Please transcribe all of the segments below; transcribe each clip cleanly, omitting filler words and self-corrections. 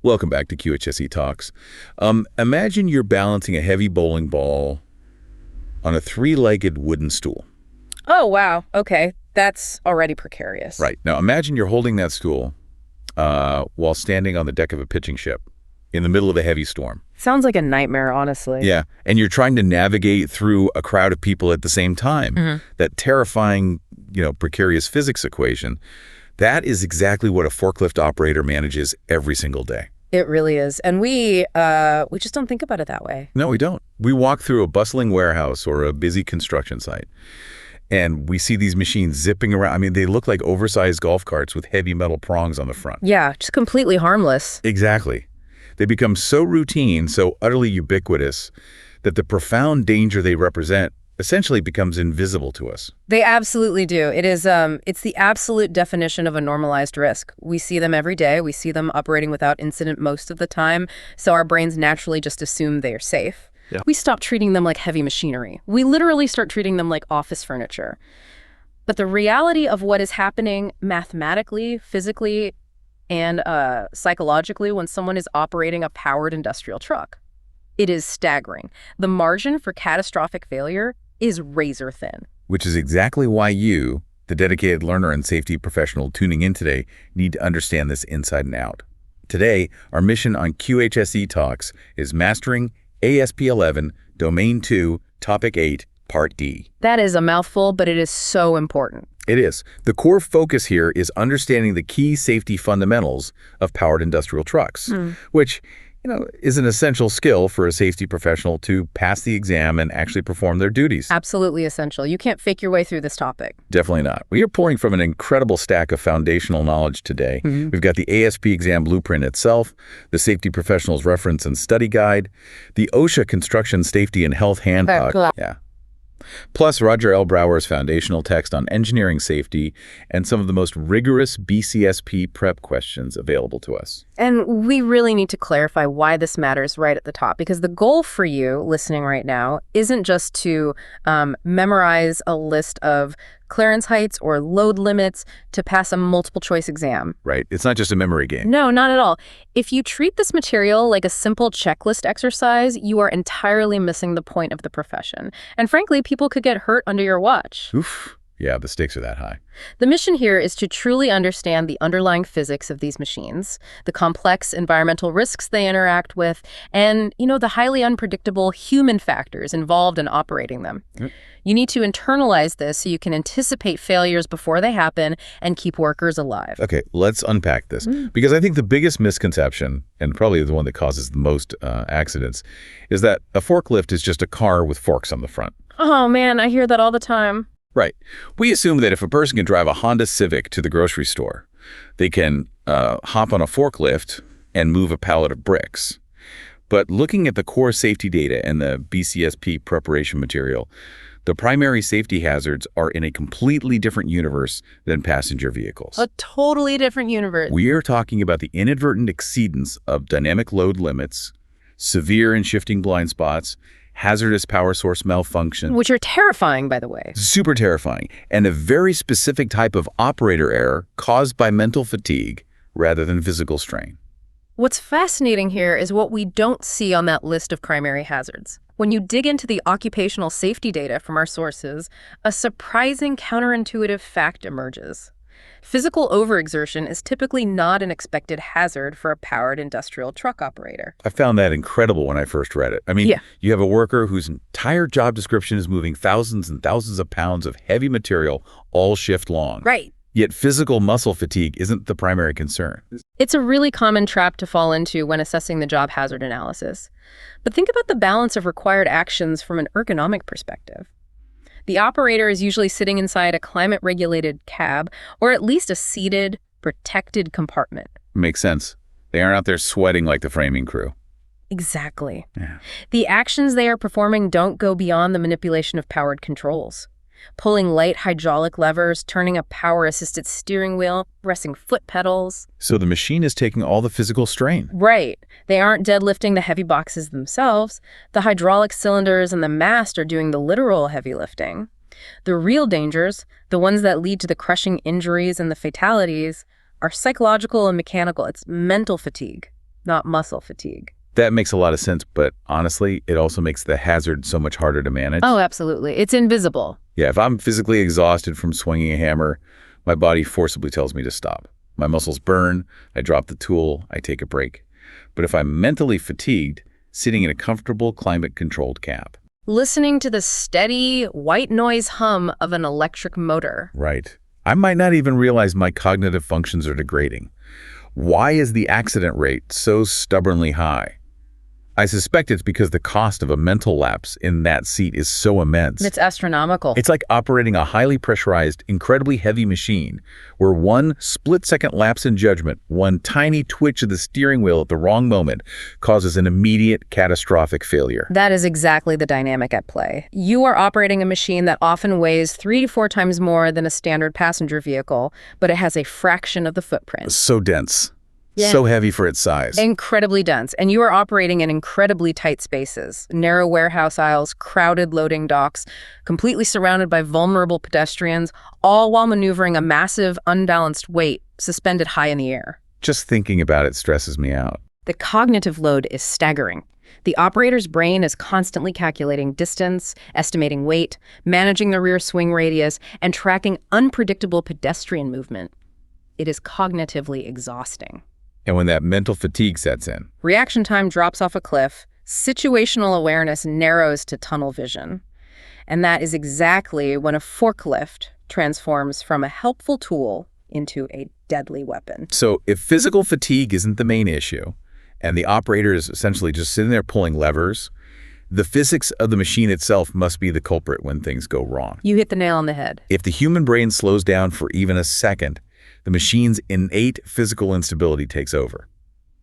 Welcome back to QHSE Talks. Imagine you're balancing a heavy bowling ball on a three-legged wooden stool. Oh, wow. Okay. That's already precarious. Right. Now imagine you're holding that stool while standing on the deck of a pitching ship in the middle of a heavy storm. Sounds like a nightmare, honestly. Yeah. And you're trying to navigate through a crowd of people at the same time. That terrifying, precarious physics equation. That is exactly what a forklift operator manages every single day. It really is. And we just don't think about it that way. No, we don't. We walk through a bustling warehouse or a busy construction site, and we see these machines zipping around. I mean, they look like oversized golf carts with heavy metal prongs on the front. Yeah, just completely harmless. Exactly. They become so routine, so utterly ubiquitous, that the profound danger they represent essentially becomes invisible to us. They absolutely do. It's the absolute definition of a normalized risk. We see them every day. We see them operating without incident most of the time, so our brains naturally just assume they are safe. Yeah. We stop treating them like heavy machinery. We literally start treating them like office furniture. But the reality of what is happening mathematically, physically, and psychologically when someone is operating a powered industrial truck, it is staggering. The margin for catastrophic failure is razor thin. Which is exactly why you, the dedicated learner and safety professional tuning in today, need to understand this inside and out. Today, our mission on QHSE Talks is Mastering ASP 11, Domain 2, Topic 8, Part D. That is a mouthful, but it is so important. It is. The core focus here is understanding the key safety fundamentals of powered industrial trucks, which is an essential skill for a safety professional to pass the exam and actually perform their duties. Absolutely essential. You can't fake your way through this topic. Definitely not. We are pouring from an incredible stack of foundational knowledge today. We've got the ASP exam blueprint itself, the Safety Professionals Reference and Study Guide, the OSHA Construction Safety and Health Handbook. Plus Roger L. Brower's foundational text on engineering safety and some of the most rigorous BCSP prep questions available to us. And we really need to clarify why this matters right at the top, because the goal for you listening right now isn't just to memorize a list of clearance heights or load limits to pass a multiple choice exam. Right. It's not just a memory game. No, not at all. If you treat this material like a simple checklist exercise, you are entirely missing the point of the profession. And frankly, people could get hurt under your watch. Oof. Yeah, the stakes are that high. The mission here is to truly understand the underlying physics of these machines, the complex environmental risks they interact with, and, the highly unpredictable human factors involved in operating them. You need to internalize this so you can anticipate failures before they happen and keep workers alive. Okay, let's unpack this. Because I think the biggest misconception, and probably the one that causes the most accidents, is that a forklift is just a car with forks on the front. Oh man, I hear that all the time. Right. We assume that if a person can drive a Honda Civic to the grocery store, they can hop on a forklift and move a pallet of bricks. But looking at the core safety data and the BCSP preparation material, the primary safety hazards are in a completely different universe than passenger vehicles. A totally different universe. We are talking about the inadvertent exceedance of dynamic load limits, severe and shifting blind spots, hazardous power source malfunction. Which are terrifying, by the way. Super terrifying. And a very specific type of operator error caused by mental fatigue rather than physical strain. What's fascinating here is what we don't see on that list of primary hazards. When you dig into the occupational safety data from our sources, a surprising counterintuitive fact emerges. Physical overexertion is typically not an expected hazard for a powered industrial truck operator. I found that incredible when I first read it. I mean, you have a worker whose entire job description is moving thousands and thousands of pounds of heavy material all shift long. Right. Yet physical muscle fatigue isn't the primary concern. It's a really common trap to fall into when assessing the job hazard analysis. But think about the balance of required actions from an ergonomic perspective. The operator is usually sitting inside a climate-regulated cab, or at least a seated, protected compartment. Makes sense. They aren't out there sweating like the framing crew. Exactly. Yeah. The actions they are performing don't go beyond the manipulation of powered controls. Pulling light hydraulic levers, turning a power-assisted steering wheel, pressing foot pedals. So the machine is taking all the physical strain. Right. They aren't deadlifting the heavy boxes themselves. The hydraulic cylinders and the mast are doing the literal heavy lifting. The real dangers, the ones that lead to the crushing injuries and the fatalities, are psychological and mechanical. It's mental fatigue. not muscle fatigue. That makes a lot of sense, but honestly, it also makes the hazard so much harder to manage. Oh, absolutely. It's invisible. Yeah, if I'm physically exhausted from swinging a hammer, my body forcibly tells me to stop. My muscles burn, I drop the tool, I take a break. But if I'm mentally fatigued, sitting in a comfortable, climate-controlled cab. Listening to the steady, white noise hum of an electric motor. Right. I might not even realize my cognitive functions are degrading. Why is the accident rate so stubbornly high? I suspect it's because the cost of a mental lapse in that seat is so immense. It's astronomical. It's like operating a highly pressurized, incredibly heavy machine where one split-second lapse in judgment, one tiny twitch of the steering wheel at the wrong moment causes an immediate catastrophic failure. That is exactly the dynamic at play. You are operating a machine that often weighs 3 to 4 times more than a standard passenger vehicle, but it has a fraction of the footprint. So dense. Yeah. So heavy for its size. Incredibly dense. And you are operating in incredibly tight spaces, narrow warehouse aisles, crowded loading docks, completely surrounded by vulnerable pedestrians, all while maneuvering a massive, unbalanced weight suspended high in the air. Just thinking about it stresses me out. The cognitive load is staggering. The operator's brain is constantly calculating distance, estimating weight, managing the rear swing radius, and tracking unpredictable pedestrian movement. It is cognitively exhausting. And when that mental fatigue sets in, Reaction time drops off a cliff, situational awareness narrows to tunnel vision. And that is exactly when a forklift transforms from a helpful tool into a deadly weapon. so if physical fatigue isn't the main issue, and the operator is essentially just sitting there pulling levers, the physics of the machine itself must be the culprit when things go wrong. You hit the nail on the head. If the human brain slows down for even a second, the machine's innate physical instability takes over.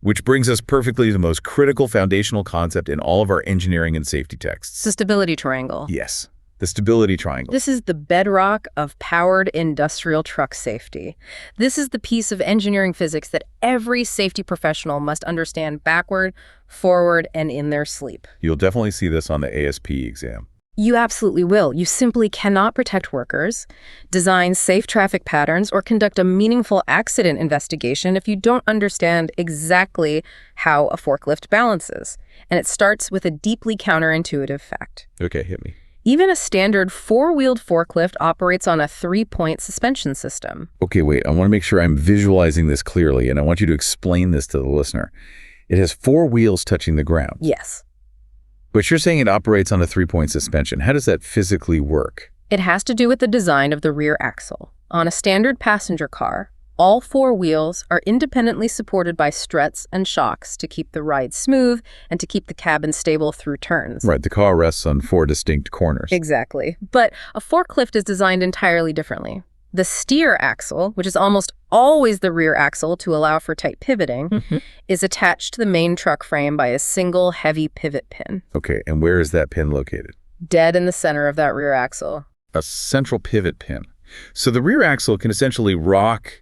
Which brings us perfectly to the most critical foundational concept in all of our engineering and safety texts. It's the stability triangle. Yes, the stability triangle. This is the bedrock of powered industrial truck safety. This is the piece of engineering physics that every safety professional must understand backward, forward, and in their sleep. You'll definitely see this on the ASP exam. You absolutely will. You simply cannot protect workers, design safe traffic patterns, or conduct a meaningful accident investigation if you don't understand exactly how a forklift balances. And it starts with a deeply counterintuitive fact. Okay, hit me. Even a standard 4-wheeled forklift operates on a 3-point suspension system. Okay, wait, I want to make sure I'm visualizing this clearly, and I want you to explain this to the listener. It has 4 wheels touching the ground. Yes. But you're saying it operates on a 3-point suspension. How does that physically work? It has to do with the design of the rear axle. On a standard passenger car, all 4 wheels are independently supported by struts and shocks to keep the ride smooth and to keep the cabin stable through turns. Right, the car rests on 4 distinct corners. Exactly. But a forklift is designed entirely differently. The steer axle, which is almost always the rear axle to allow for tight pivoting, is attached to the main truck frame by a single heavy pivot pin. Okay, and where is that pin located? Dead in the center of that rear axle. A central pivot pin. So the rear axle can essentially rock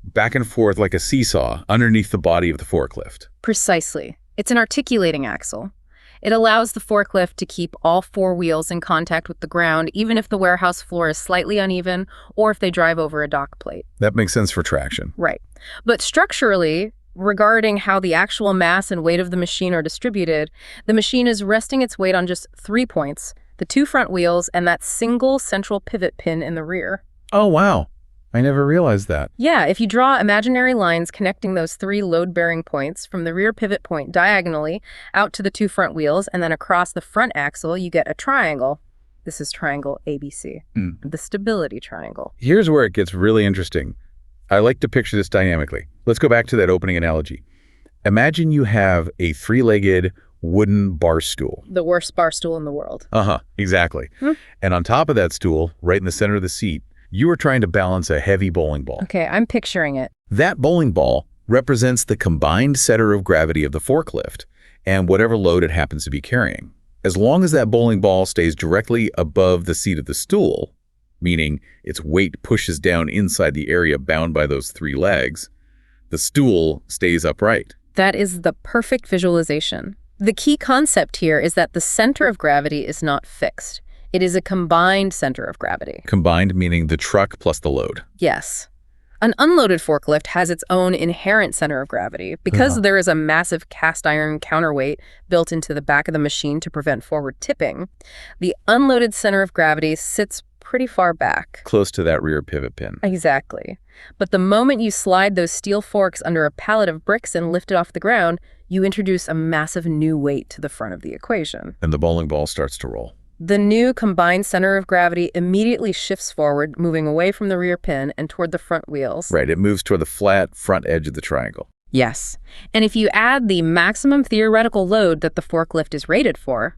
back and forth like a seesaw underneath the body of the forklift. Precisely. It's an articulating axle. It allows the forklift to keep all 4 wheels in contact with the ground, even if the warehouse floor is slightly uneven or if they drive over a dock plate. That makes sense for traction. Right. But structurally, regarding how the actual mass and weight of the machine are distributed, the machine is resting its weight on just 3 points, the 2 front wheels and that single central pivot pin in the rear. Oh, wow. I never realized that. Yeah, if you draw imaginary lines connecting those 3 load-bearing points from the rear pivot point diagonally out to the 2 front wheels and then across the front axle, you get a triangle. This is triangle ABC, the stability triangle. Here's where it gets really interesting. I like to picture this dynamically. Let's go back to that opening analogy. Imagine you have a 3-legged wooden bar stool. The worst bar stool in the world. Exactly. And on top of that stool, right in the center of the seat, you are trying to balance a heavy bowling ball. Okay, I'm picturing it. That bowling ball represents the combined center of gravity of the forklift and whatever load it happens to be carrying. As long as that bowling ball stays directly above the seat of the stool, meaning its weight pushes down inside the area bound by those 3 legs, the stool stays upright. That is the perfect visualization. The key concept here is that the center of gravity is not fixed. It is a combined center of gravity. Combined meaning the truck plus the load. Yes. An unloaded forklift has its own inherent center of gravity. Because there is a massive cast iron counterweight built into the back of the machine to prevent forward tipping, the unloaded center of gravity sits pretty far back. Close to that rear pivot pin. Exactly. But the moment you slide those steel forks under a pallet of bricks and lift it off the ground, you introduce a massive new weight to the front of the equation. And the bowling ball starts to roll. The new combined center of gravity immediately shifts forward, moving away from the rear pin and toward the front wheels. Right, it moves toward the flat front edge of the triangle. Yes. And if you add the maximum theoretical load that the forklift is rated for,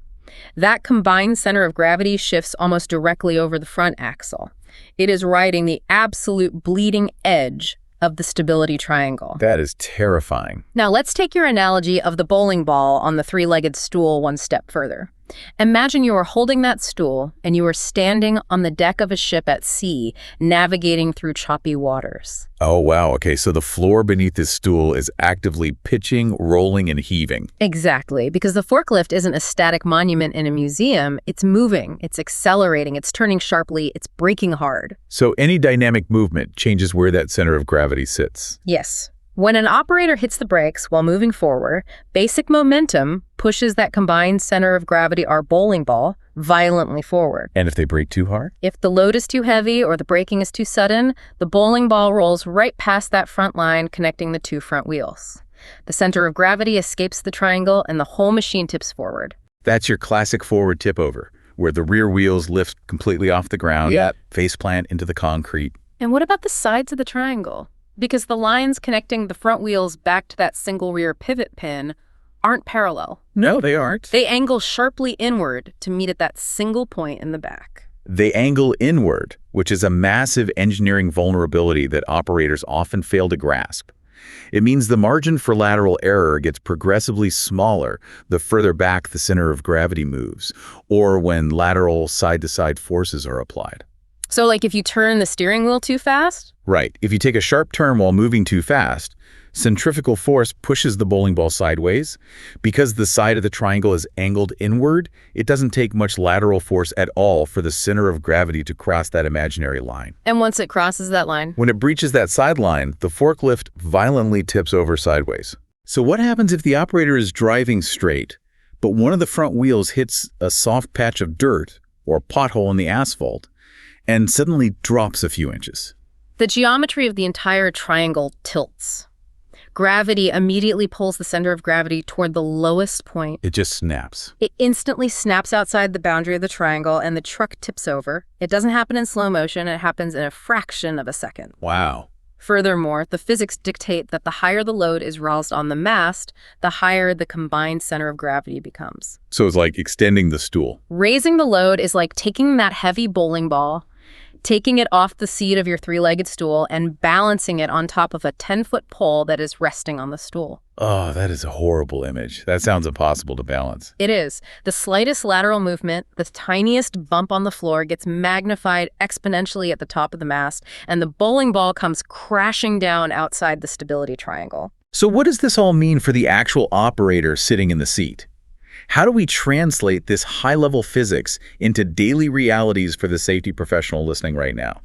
that combined center of gravity shifts almost directly over the front axle. It is riding the absolute bleeding edge of the stability triangle. That is terrifying. Now let's take your analogy of the bowling ball on the three-legged stool one step further. Imagine you are holding that stool and you are standing on the deck of a ship at sea, navigating through choppy waters. Oh, wow. Okay, so the floor beneath this stool is actively pitching, rolling, and heaving. Exactly, because the forklift isn't a static monument in a museum. It's moving, it's accelerating, it's turning sharply, it's braking hard. So any dynamic movement changes where that center of gravity sits. Yes. When an operator hits the brakes while moving forward, basic momentum pushes that combined center of gravity, our bowling ball, violently forward. And if they brake too hard? If the load is too heavy or the braking is too sudden, the bowling ball rolls right past that front line connecting the two front wheels. The center of gravity escapes the triangle and the whole machine tips forward. That's your classic forward tip over, where the rear wheels lift completely off the ground, face plant into the concrete. And what about the sides of the triangle? Because the lines connecting the front wheels back to that single rear pivot pin aren't parallel. No, they aren't. They angle sharply inward to meet at that single point in the back. They angle inward, which is a massive engineering vulnerability that operators often fail to grasp. It means the margin for lateral error gets progressively smaller the further back the center of gravity moves, or when lateral side-to-side forces are applied. So like if you turn the steering wheel too fast? Right. If you take a sharp turn while moving too fast, centrifugal force pushes the bowling ball sideways. Because the side of the triangle is angled inward, it doesn't take much lateral force at all for the center of gravity to cross that imaginary line. And once it crosses that line? When it breaches that sideline, the forklift violently tips over sideways. So what happens if the operator is driving straight, but one of the front wheels hits a soft patch of dirt or pothole in the asphalt, and suddenly drops a few inches? The geometry of the entire triangle tilts. Gravity immediately pulls the center of gravity toward the lowest point. It just snaps. It instantly snaps outside the boundary of the triangle and the truck tips over. It doesn't happen in slow motion, it happens in a fraction of a second. Wow. Furthermore, the physics dictate that the higher the load is roused on the mast, the higher the combined center of gravity becomes. So it's like extending the stool. Raising the load is like taking that heavy bowling ball, taking it off the seat of your three-legged stool and balancing it on top of a 10-foot pole that is resting on the stool. Oh, that is a horrible image. That sounds impossible to balance. It is. The slightest lateral movement, the tiniest bump on the floor gets magnified exponentially at the top of the mast, and the bowling ball comes crashing down outside the stability triangle. So what does this all mean for the actual operator sitting in the seat? How do we translate this high-level physics into daily realities for the safety professional listening right now?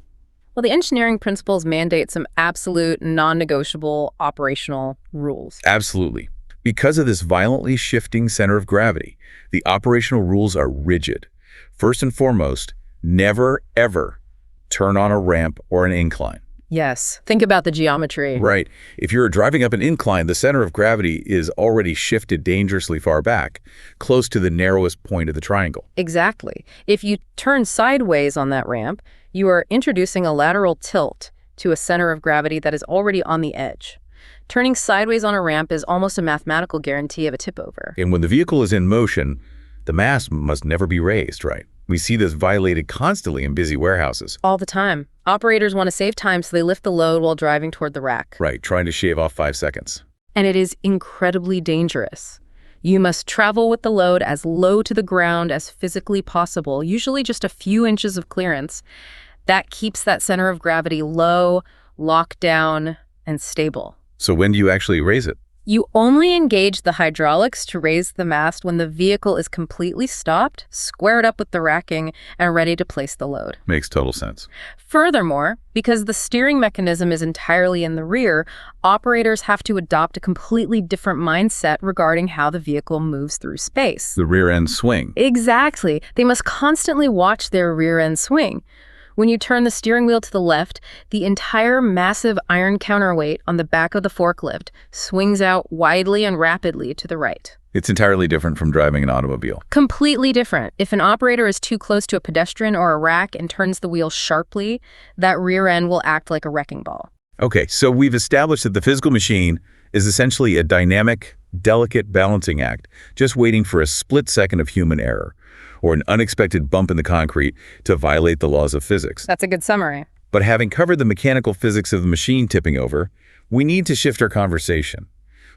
Well, the engineering principles mandate some absolute, non-negotiable operational rules. Absolutely. Because of this violently shifting center of gravity, the operational rules are rigid. First and foremost, never, ever turn on a ramp or an incline. Yes. Think about the geometry. Right. If you're driving up an incline, the center of gravity is already shifted dangerously far back, close to the narrowest point of the triangle. Exactly. If you turn sideways on that ramp, you are introducing a lateral tilt to a center of gravity that is already on the edge. Turning sideways on a ramp is almost a mathematical guarantee of a tip over. And when the vehicle is in motion, the mast must never be raised, right? We see this violated constantly in busy warehouses. All the time. Operators want to save time, so they lift the load while driving toward the rack. Right, trying to shave off 5 seconds. And it is incredibly dangerous. You must travel with the load as low to the ground as physically possible, usually just a few inches of clearance. That keeps that center of gravity low, locked down, and stable. So when do you actually raise it? You only engage the hydraulics to raise the mast when the vehicle is completely stopped, squared up with the racking, and ready to place the load. Makes total sense. Furthermore, because the steering mechanism is entirely in the rear, operators have to adopt a completely different mindset regarding how the vehicle moves through space. The rear end swing. Exactly. They must constantly watch their rear end swing. When you turn the steering wheel to the left, the entire massive iron counterweight on the back of the forklift swings out widely and rapidly to the right. It's entirely different from driving an automobile. Completely different. If an operator is too close to a pedestrian or a rack and turns the wheel sharply, that rear end will act like a wrecking ball. Okay, so we've established that the physical machine is essentially a dynamic, delicate balancing act, just waiting for a split second of human error, or an unexpected bump in the concrete to violate the laws of physics. That's a good summary. But having covered the mechanical physics of the machine tipping over, we need to shift our conversation.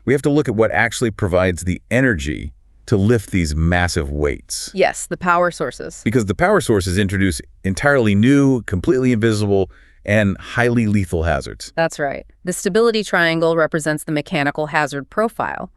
We have to look at what actually provides the energy to lift these massive weights. Yes, the power sources. Because the power sources introduce entirely new, completely invisible, and highly lethal hazards. That's right. The stability triangle represents the mechanical hazard profile.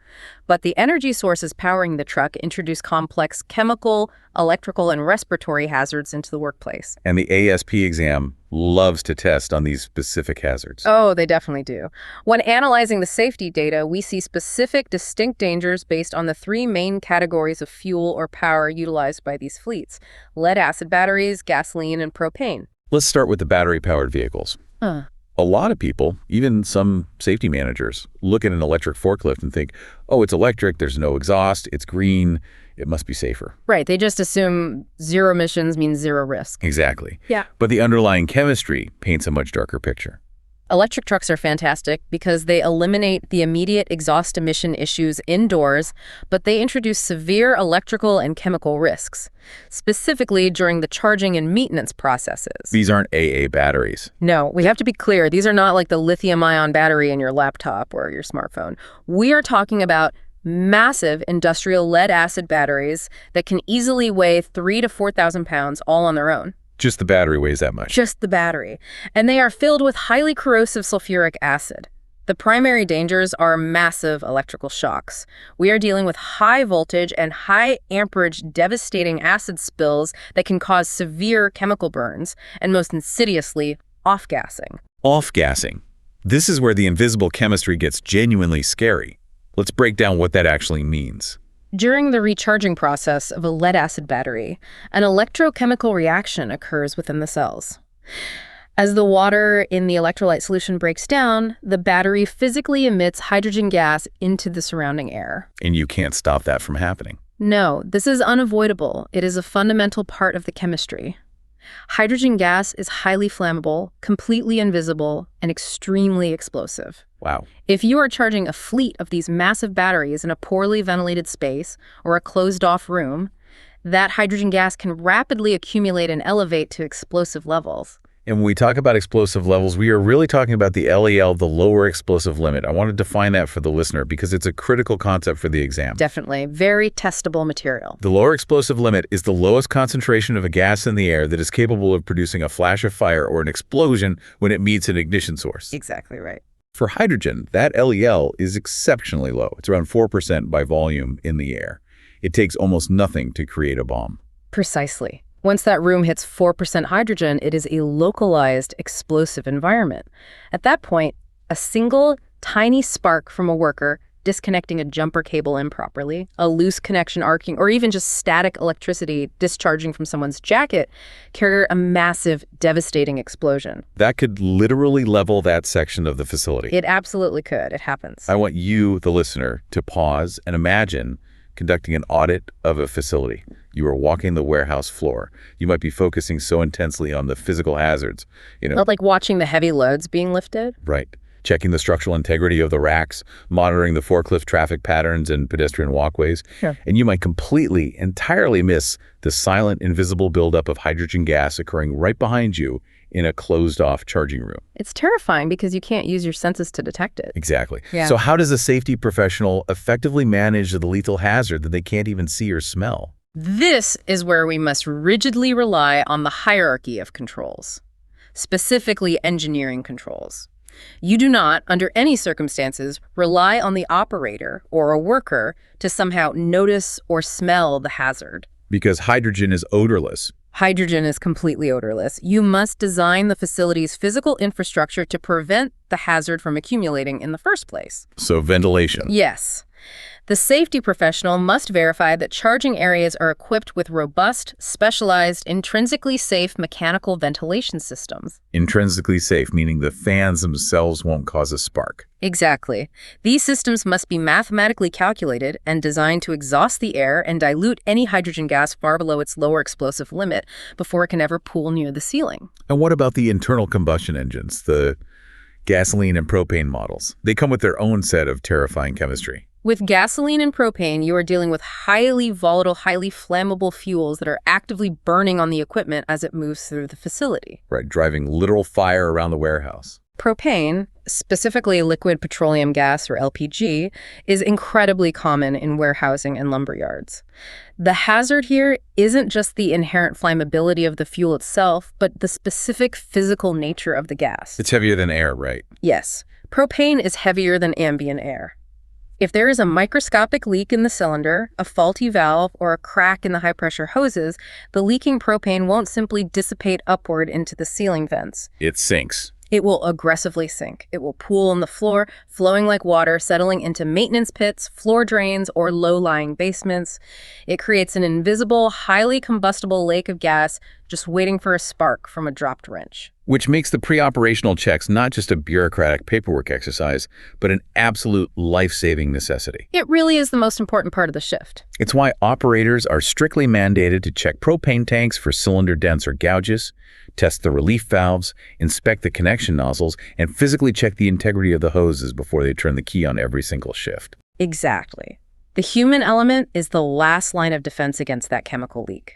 But the energy sources powering the truck introduce complex chemical, electrical, and respiratory hazards into the workplace. And the ASP exam loves to test on these specific hazards. Oh, they definitely do. When analyzing the safety data, we see specific, distinct dangers based on the three main categories of fuel or power utilized by these fleets: lead-acid batteries, gasoline, and propane. Let's start with the battery-powered vehicles. A lot of people, even some safety managers, look at an electric forklift and think, oh, it's electric, there's no exhaust, it's green, it must be safer. Right, they just assume zero emissions means zero risk. Exactly. Yeah. But the underlying chemistry paints a much darker picture. Electric trucks are fantastic because they eliminate the immediate exhaust emission issues indoors, but they introduce severe electrical and chemical risks, specifically during the charging and maintenance processes. These aren't AA batteries. No, we have to be clear. These are not like the lithium-ion battery in your laptop or your smartphone. We are talking about massive industrial lead-acid batteries that can easily weigh 3,000 to 4,000 pounds all on their own. Just the battery weighs that much. Just the battery. And they are filled with highly corrosive sulfuric acid. The primary dangers are massive electrical shocks. We are dealing with high voltage and high amperage devastating acid spills that can cause severe chemical burns, and most insidiously, off-gassing. Off-gassing. This is where the invisible chemistry gets genuinely scary. Let's break down what that actually means. During the recharging process of a lead-acid battery, an electrochemical reaction occurs within the cells. As the water in the electrolyte solution breaks down, the battery physically emits hydrogen gas into the surrounding air. And you can't stop that from happening. No, this is unavoidable. It is a fundamental part of the chemistry. Hydrogen gas is highly flammable, completely invisible, and extremely explosive. Wow. If you are charging a fleet of these massive batteries in a poorly ventilated space or a closed-off room, that hydrogen gas can rapidly accumulate and elevate to explosive levels. And when we talk about explosive levels, we are really talking about the LEL, the lower explosive limit. I want to define that for the listener because it's a critical concept for the exam. Definitely. Very testable material. The lower explosive limit is the lowest concentration of a gas in the air that is capable of producing a flash of fire or an explosion when it meets an ignition source. Exactly right. For hydrogen, that LEL is exceptionally low. It's around 4% by volume in the air. It takes almost nothing to create a bomb. Precisely. Once that room hits 4% hydrogen, it is a localized explosive environment. At that point, a single tiny spark from a worker disconnecting a jumper cable improperly, a loose connection arcing, or even just static electricity discharging from someone's jacket carry a massive, devastating explosion. That could literally level that section of the facility. It absolutely could. It happens. I want you, the listener, to pause and imagine conducting an audit of a facility. You are walking the warehouse floor. You might be focusing so intensely on the physical hazards, Not like watching the heavy loads being lifted. Right. Checking the structural integrity of the racks, monitoring the forklift traffic patterns and pedestrian walkways. Sure. And you might completely, entirely miss the silent, invisible buildup of hydrogen gas occurring right behind you in a closed-off charging room. It's terrifying because you can't use your senses to detect it. Exactly. Yeah. So how does a safety professional effectively manage the lethal hazard that they can't even see or smell? This is where we must rigidly rely on the hierarchy of controls, specifically engineering controls. You do not, under any circumstances, rely on the operator or a worker to somehow notice or smell the hazard. Because hydrogen is odorless. Hydrogen is completely odorless. You must design the facility's physical infrastructure to prevent the hazard from accumulating in the first place. So ventilation. Yes. The safety professional must verify that charging areas are equipped with robust, specialized, intrinsically safe mechanical ventilation systems. Intrinsically safe, meaning the fans themselves won't cause a spark. Exactly. These systems must be mathematically calculated and designed to exhaust the air and dilute any hydrogen gas far below its lower explosive limit before it can ever pool near the ceiling. And what about the internal combustion engines, the gasoline and propane models? They come with their own set of terrifying chemistry. With gasoline and propane, you are dealing with highly volatile, highly flammable fuels that are actively burning on the equipment as it moves through the facility. Right, driving literal fire around the warehouse. Propane, specifically liquid petroleum gas or LPG, is incredibly common in warehousing and lumber yards. The hazard here isn't just the inherent flammability of the fuel itself, but the specific physical nature of the gas. It's heavier than air, right? Yes, propane is heavier than ambient air. If there is a microscopic leak in the cylinder, a faulty valve, or a crack in the high-pressure hoses, the leaking propane won't simply dissipate upward into the ceiling vents. It sinks. It will aggressively sink. It will pool on the floor, flowing like water, settling into maintenance pits, floor drains, or low-lying basements. It creates an invisible, highly combustible lake of gas just waiting for a spark from a dropped wrench. Which makes the pre-operational checks not just a bureaucratic paperwork exercise, but an absolute life-saving necessity. It really is the most important part of the shift. It's why operators are strictly mandated to check propane tanks for cylinder dents or gouges, test the relief valves, inspect the connection nozzles, and physically check the integrity of the hoses before they turn the key on every single shift. Exactly. The human element is the last line of defense against that chemical leak.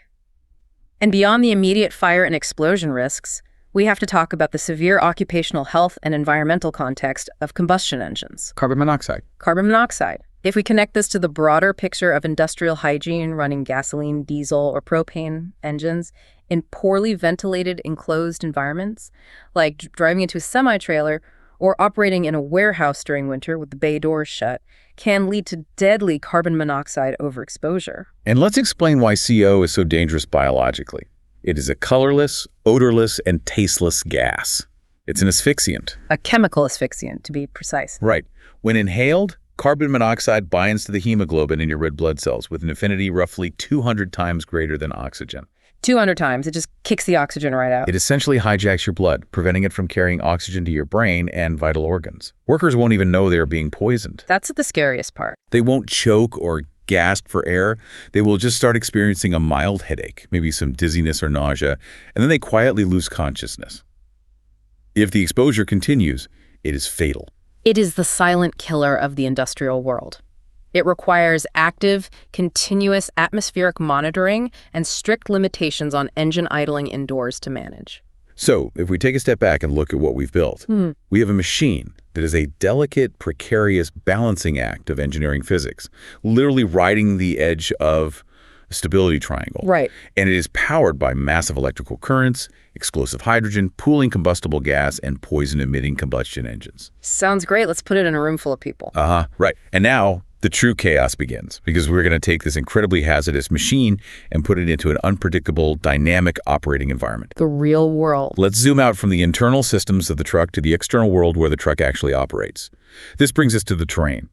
And beyond the immediate fire and explosion risks, we have to talk about the severe occupational health and environmental context of combustion engines. Carbon monoxide. Carbon monoxide. If we connect this to the broader picture of industrial hygiene running gasoline, diesel, or propane engines in poorly ventilated enclosed environments, like driving into a semi-trailer or operating in a warehouse during winter with the bay doors shut, can lead to deadly carbon monoxide overexposure. And let's explain why CO is so dangerous biologically. It is a colorless, odorless, and tasteless gas. It's an asphyxiant. A chemical asphyxiant, to be precise. Right. When inhaled, carbon monoxide binds to the hemoglobin in your red blood cells with an affinity roughly 200 times greater than oxygen. 200 times. It just kicks the oxygen right out. It essentially hijacks your blood, preventing it from carrying oxygen to your brain and vital organs. Workers won't even know they're being poisoned. That's the scariest part. They won't choke or gasp for air. They will just start experiencing a mild headache, maybe some dizziness or nausea, and then they quietly lose consciousness. If the exposure continues, it is fatal. It is the silent killer of the industrial world. It requires active, continuous atmospheric monitoring and strict limitations on engine idling indoors to manage. So, if we take a step back and look at what we've built, we have a machine that is a delicate, precarious balancing act of engineering physics, literally riding the edge of a stability triangle. Right. And it is powered by massive electrical currents, explosive hydrogen, pooling combustible gas, and poison-emitting combustion engines. Sounds great. Let's put it in a room full of people. Right. And now the true chaos begins, because we're going to take this incredibly hazardous machine and put it into an unpredictable, dynamic operating environment. The real world. Let's zoom out from the internal systems of the truck to the external world where the truck actually operates. This brings us to the terrain: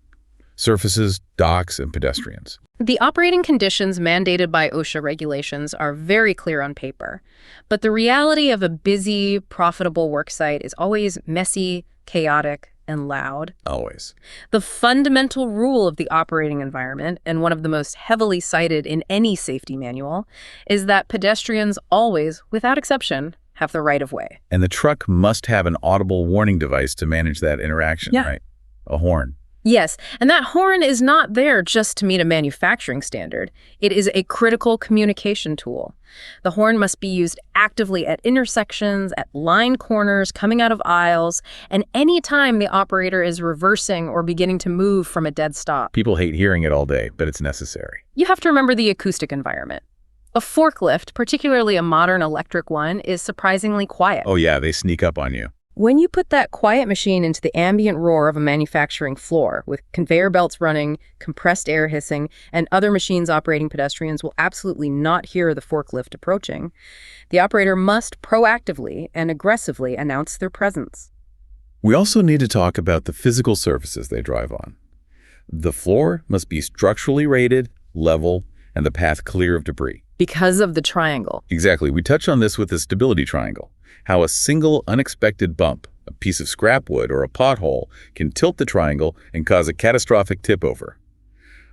surfaces, docks, and pedestrians. The operating conditions mandated by OSHA regulations are very clear on paper, but the reality of a busy, profitable worksite is always messy, chaotic, and loud. Always. The fundamental rule of the operating environment, and one of the most heavily cited in any safety manual, is that pedestrians always, without exception, have the right of way. And the truck must have an audible warning device to manage that interaction, right? A horn. Yes, and that horn is not there just to meet a manufacturing standard. It is a critical communication tool. The horn must be used actively at intersections, at line corners, coming out of aisles, and any time the operator is reversing or beginning to move from a dead stop. People hate hearing it all day, but it's necessary. You have to remember the acoustic environment. A forklift, particularly a modern electric one, is surprisingly quiet. Oh yeah, they sneak up on you. When you put that quiet machine into the ambient roar of a manufacturing floor, with conveyor belts running, compressed air hissing, and other machines operating, pedestrians will absolutely not hear the forklift approaching. The operator must proactively and aggressively announce their presence. We also need to talk about the physical surfaces they drive on. The floor must be structurally rated, level, and the path clear of debris. Because of the triangle. Exactly. We touched on this with the stability triangle, how a single unexpected bump, a piece of scrap wood, or a pothole can tilt the triangle and cause a catastrophic tip-over.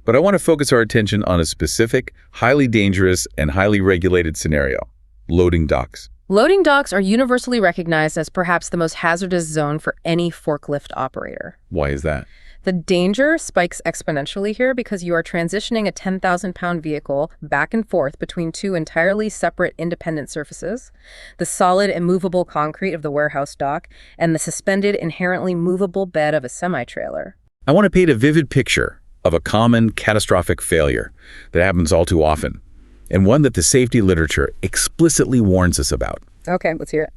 But I want to focus our attention on a specific, highly dangerous, and highly regulated scenario: loading docks. Loading docks are universally recognized as perhaps the most hazardous zone for any forklift operator. Why is that? The danger spikes exponentially here because you are transitioning a 10,000-pound vehicle back and forth between two entirely separate independent surfaces, the solid immovable concrete of the warehouse dock and the suspended inherently movable bed of a semi-trailer. I want to paint a vivid picture of a common catastrophic failure that happens all too often, and one that the safety literature explicitly warns us about. Okay, let's hear it.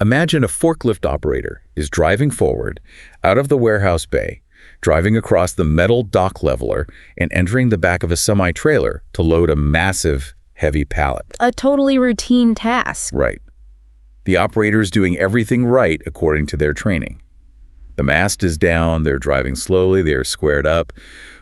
Imagine a forklift operator is driving forward out of the warehouse bay, driving across the metal dock leveler and entering the back of a semi-trailer to load a massive, heavy pallet. A totally routine task. Right. The operator is doing everything right according to their training. The mast is down, they're driving slowly, they're squared up,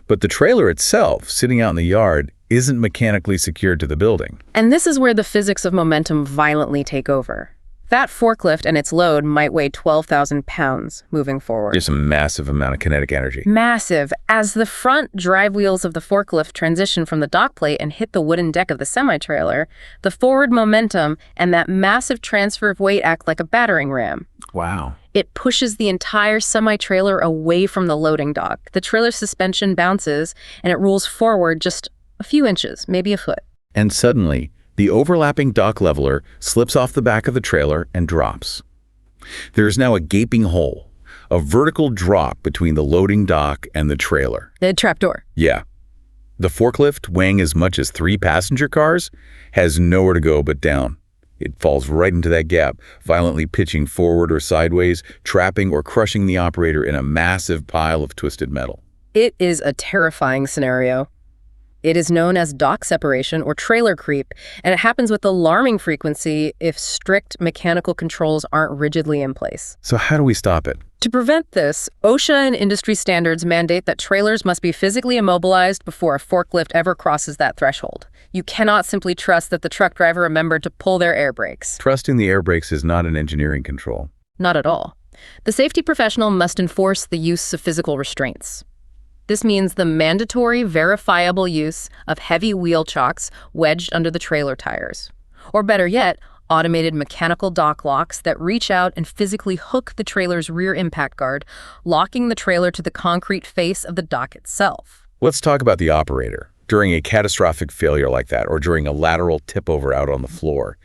but the trailer itself, sitting out in the yard, isn't mechanically secured to the building. And this is where the physics of momentum violently take over. That forklift and its load might weigh 12,000 pounds moving forward. There's a massive amount of kinetic energy. Massive. As the front drive wheels of the forklift transition from the dock plate and hit the wooden deck of the semi-trailer, the forward momentum and that massive transfer of weight act like a battering ram. Wow. It pushes the entire semi-trailer away from the loading dock. The trailer suspension bounces, and it rolls forward just a few inches, maybe a foot. And suddenly, the overlapping dock leveler slips off the back of the trailer and drops. There is now a gaping hole, a vertical drop between the loading dock and the trailer. The trapdoor. Yeah. The forklift, weighing as much as 3 passenger cars, has nowhere to go but down. It falls right into that gap, violently pitching forward or sideways, trapping or crushing the operator in a massive pile of twisted metal. It is a terrifying scenario. It is known as dock separation or trailer creep, and it happens with alarming frequency if strict mechanical controls aren't rigidly in place. So how do we stop it? To prevent this, OSHA and industry standards mandate that trailers must be physically immobilized before a forklift ever crosses that threshold. You cannot simply trust that the truck driver remembered to pull their air brakes. Trusting the air brakes is not an engineering control. Not at all. The safety professional must enforce the use of physical restraints. This means the mandatory, verifiable use of heavy wheel chocks wedged under the trailer tires. Or better yet, automated mechanical dock locks that reach out and physically hook the trailer's rear impact guard, locking the trailer to the concrete face of the dock itself. Let's talk about the operator. During a catastrophic failure like that, or during a lateral tip-over out on the floor.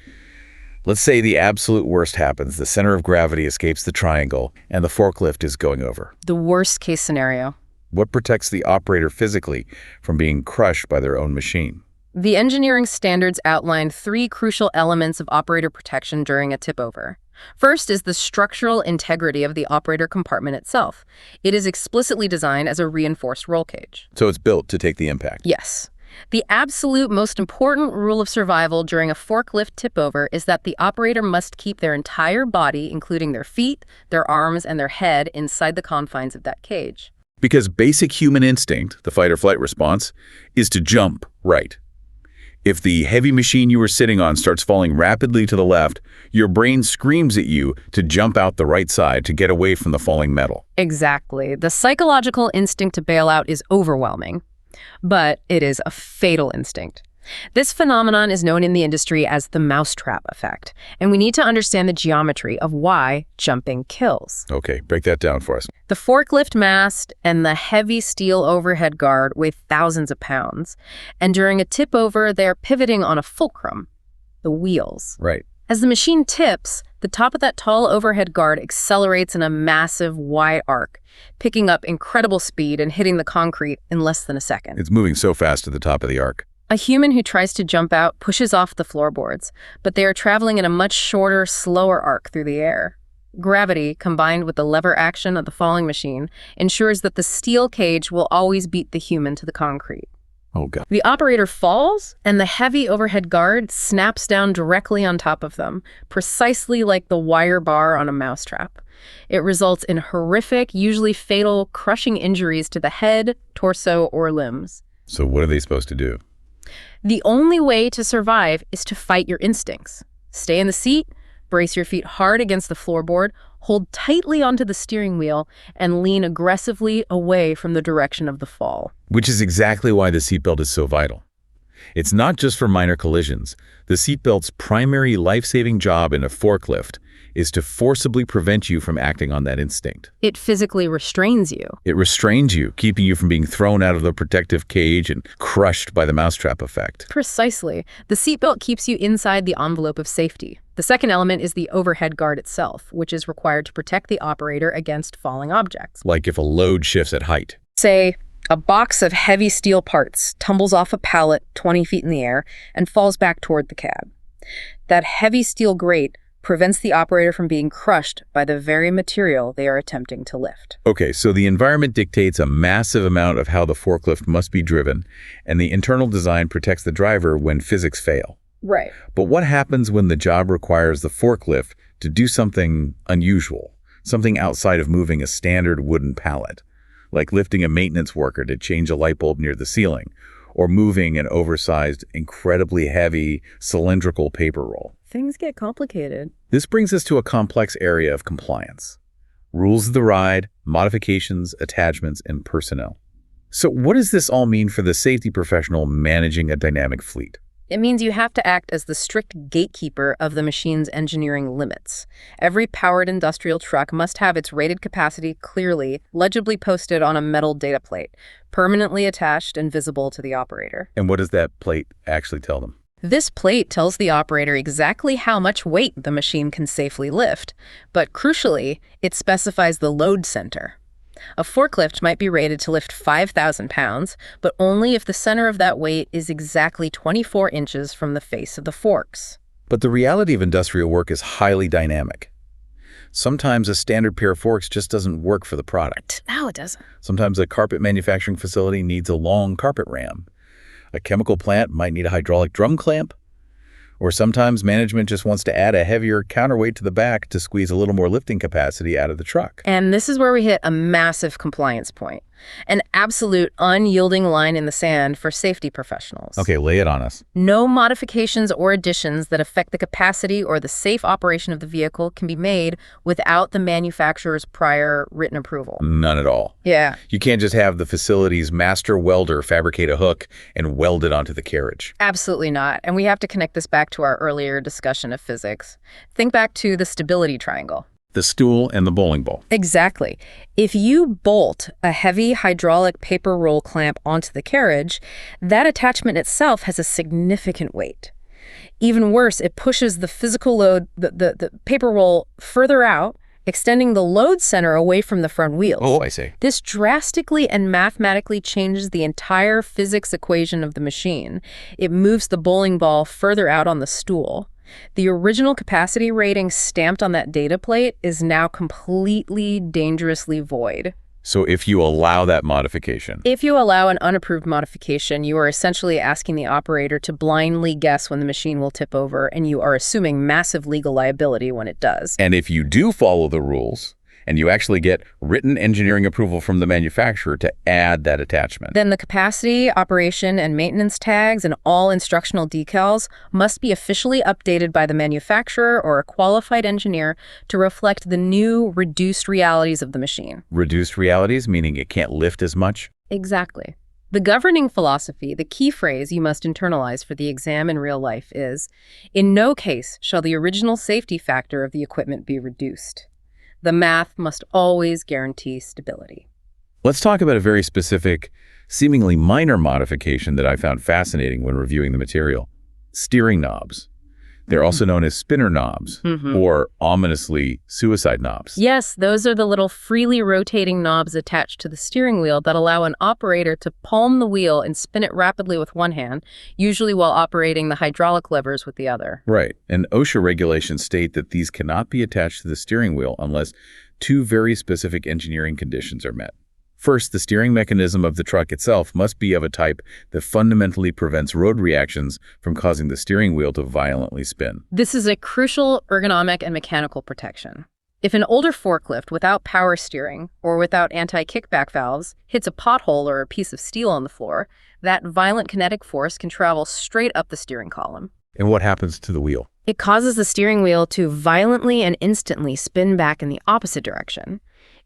Let's say the absolute worst happens, the center of gravity escapes the triangle, and the forklift is going over. The worst case scenario. What protects the operator physically from being crushed by their own machine? The engineering standards outline 3 crucial elements of operator protection during a tip-over. First is the structural integrity of the operator compartment itself. It is explicitly designed as a reinforced roll cage. So it's built to take the impact? Yes. The absolute most important rule of survival during a forklift tip-over is that the operator must keep their entire body, including their feet, their arms, and their head, inside the confines of that cage. Because basic human instinct, the fight-or-flight response, is to jump right. If the heavy machine you were sitting on starts falling rapidly to the left, your brain screams at you to jump out the right side to get away from the falling metal. Exactly. The psychological instinct to bail out is overwhelming, but it is a fatal instinct. This phenomenon is known in the industry as the mousetrap effect, and we need to understand the geometry of why jumping kills. Okay, break that down for us. The forklift mast and the heavy steel overhead guard weigh thousands of pounds, and during a tip-over, they are pivoting on a fulcrum, the wheels. Right. As the machine tips, the top of that tall overhead guard accelerates in a massive, wide arc, picking up incredible speed and hitting the concrete in less than a second. It's moving so fast to the top of the arc. A human who tries to jump out pushes off the floorboards, but they are traveling in a much shorter, slower arc through the air. Gravity, combined with the lever action of the falling machine, ensures that the steel cage will always beat the human to the concrete. Oh, God. The operator falls, and the heavy overhead guard snaps down directly on top of them, precisely like the wire bar on a mousetrap. It results in horrific, usually fatal, crushing injuries to the head, torso, or limbs. So what are they supposed to do? The only way to survive is to fight your instincts. Stay in the seat, brace your feet hard against the floorboard, hold tightly onto the steering wheel, and lean aggressively away from the direction of the fall. Which is exactly why the seatbelt is so vital. It's not just for minor collisions. The seatbelt's primary life-saving job in a forklift is to forcibly prevent you from acting on that instinct. It physically restrains you. It restrains you, keeping you from being thrown out of the protective cage and crushed by the mousetrap effect. Precisely. The seatbelt keeps you inside the envelope of safety. The second element is the overhead guard itself, which is required to protect the operator against falling objects. Like if a load shifts at height. Say, a box of heavy steel parts tumbles off a pallet 20 feet in the air and falls back toward the cab. That heavy steel grate prevents the operator from being crushed by the very material they are attempting to lift. Okay, so the environment dictates a massive amount of how the forklift must be driven, and the internal design protects the driver when physics fail. Right. But what happens when the job requires the forklift to do something unusual, something outside of moving a standard wooden pallet, like lifting a maintenance worker to change a light bulb near the ceiling, or moving an oversized, incredibly heavy, cylindrical paper roll? Things get complicated. This brings us to a complex area of compliance. Rules of the ride, modifications, attachments, and personnel. So what does this all mean for the safety professional managing a dynamic fleet? It means you have to act as the strict gatekeeper of the machine's engineering limits. Every powered industrial truck must have its rated capacity clearly, legibly posted on a metal data plate, permanently attached and visible to the operator. And what does that plate actually tell them? This plate tells the operator exactly how much weight the machine can safely lift, but crucially, it specifies the load center. A forklift might be rated to lift 5,000 pounds, but only if the center of that weight is exactly 24 inches from the face of the forks. But the reality of industrial work is highly dynamic. Sometimes a standard pair of forks just doesn't work for the product. No, it doesn't. Sometimes a carpet manufacturing facility needs a long carpet ram. A chemical plant might need a hydraulic drum clamp. Or sometimes management just wants to add a heavier counterweight to the back to squeeze a little more lifting capacity out of the truck. And this is where we hit a massive compliance point. An absolute unyielding line in the sand for safety professionals. Okay, lay it on us. No modifications or additions that affect the capacity or the safe operation of the vehicle can be made without the manufacturer's prior written approval. None at all. Yeah. You can't just have the facility's master welder fabricate a hook and weld it onto the carriage. Absolutely not. And we have to connect this back to our earlier discussion of physics. Think back to the stability triangle. The stool and the bowling ball. Exactly. If you bolt a heavy hydraulic paper roll clamp onto the carriage, that attachment itself has a significant weight. Even worse, it pushes the physical load, the paper roll further out, extending the load center away from the front wheels. Oh, I see. This drastically and mathematically changes the entire physics equation of the machine. It moves the bowling ball further out on the stool. The original capacity rating stamped on that data plate is now completely dangerously void. So if you allow that modification. If you allow an unapproved modification, you are essentially asking the operator to blindly guess when the machine will tip over, and you are assuming massive legal liability when it does. And if you do follow the rules, and you actually get written engineering approval from the manufacturer to add that attachment, then the capacity, operation, and maintenance tags and all instructional decals must be officially updated by the manufacturer or a qualified engineer to reflect the new reduced realities of the machine. Reduced realities, meaning it can't lift as much? Exactly. The governing philosophy, the key phrase you must internalize for the exam in real life is, in no case shall the original safety factor of the equipment be reduced. The math must always guarantee stability. Let's talk about a very specific, seemingly minor modification that I found fascinating when reviewing the material. Steering knobs. They're also known as spinner knobs, or ominously suicide knobs. Yes, those are the little freely rotating knobs attached to the steering wheel that allow an operator to palm the wheel and spin it rapidly with one hand, usually while operating the hydraulic levers with the other. Right, and OSHA regulations state that these cannot be attached to the steering wheel unless two very specific engineering conditions are met. First, the steering mechanism of the truck itself must be of a type that fundamentally prevents road reactions from causing the steering wheel to violently spin. This is a crucial ergonomic and mechanical protection. If an older forklift without power steering or without anti-kickback valves hits a pothole or a piece of steel on the floor, that violent kinetic force can travel straight up the steering column. And what happens to the wheel? It causes the steering wheel to violently and instantly spin back in the opposite direction.